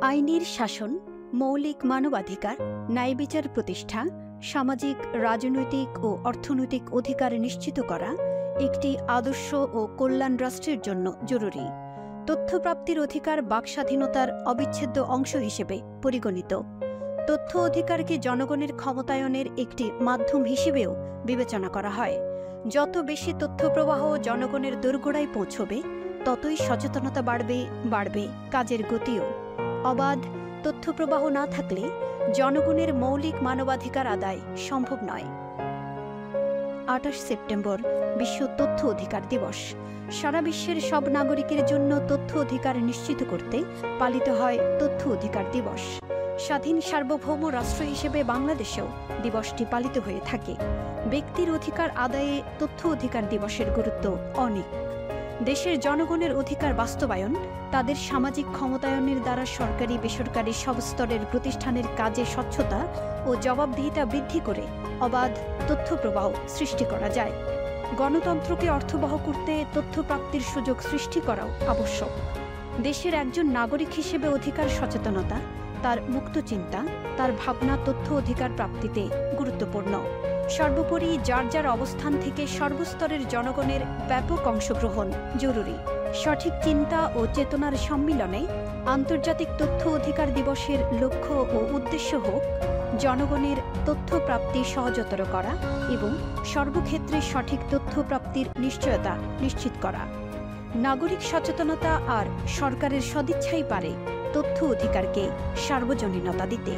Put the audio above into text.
আইনের শাসন, মৌলিক মানবাধিকার, ন্যায়বিচার প্রতিষ্ঠা, সামাজিক, রাজনৈতিক ও অর্থনৈতিক অধিকার নিশ্চিত করা একটি আদর্শ ও কল্যাণ রাষ্ট্রের জন্য জরুরি। তথ্যপ্রাপ্তির অধিকার বাকস্বাধীনতার অবিচ্ছেদ্য অংশ হিসেবে পরিগণিত। তথ্য অধিকারকে জনগণের ক্ষমতায়নের একটি মাধ্যম হিসেবেও বিবেচনা করা হয়। যত বেশি তথ্য প্রবাহ জনগণের দোরগোড়ায় পৌঁছবে, ততই সচেতনতা বাড়বে কাজের গতিও। অবাধ তথ্য প্রবাহ না থাকলে জনগণের মৌলিক মানবাধিকার আদায় সম্ভব নয়। ২৮ সেপ্টেম্বর বিশ্ব তথ্য অধিকার দিবস। সারা বিশ্বের সব নাগরিকের জন্য তথ্য অধিকার নিশ্চিত করতে পালিত হয় তথ্য অধিকার দিবস। স্বাধীন সার্বভৌম রাষ্ট্র হিসেবে বাংলাদেশেও দিবসটি পালিত হয়ে থাকে। ব্যক্তির অধিকার আদায়ে তথ্য অধিকার দিবসের গুরুত্ব অনেক। দেশের জনগণের অধিকার বাস্তবায়ন, তাদের সামাজিক ক্ষমতায়নের দ্বারা সরকারি বেসরকারি সব স্তরের প্রতিষ্ঠানের কাজে স্বচ্ছতা ও জবাবদিহিতা বৃদ্ধি করে অবাধ তথ্য প্রবাহ সৃষ্টি করা যায়। গণতন্ত্রকে অর্থবহ করতে তথ্য প্রাপ্তির সুযোগ সৃষ্টি করাও আবশ্যক। দেশের একজন নাগরিক হিসেবে অধিকার সচেতনতা, তার মুক্ত চিন্তা, তার ভাবনা তথ্য অধিকার প্রাপ্তিতে গুরুত্বপূর্ণ। সর্বোপরি যার যার অবস্থান থেকে সর্বস্তরের জনগণের ব্যাপক অংশগ্রহণ জরুরি। সঠিক চিন্তা ও চেতনার সম্মিলনে আন্তর্জাতিক তথ্য অধিকার দিবসের লক্ষ্য ও উদ্দেশ্য হোক জনগণের তথ্য প্রাপ্তি সহজতর করা এবং সর্বক্ষেত্রে সঠিক তথ্য প্রাপ্তির নিশ্চয়তা নিশ্চিত করা। নাগরিক সচেতনতা আর সরকারের সদিচ্ছাই পারে তথ্য অধিকারকে সার্বজনীনতা দিতে।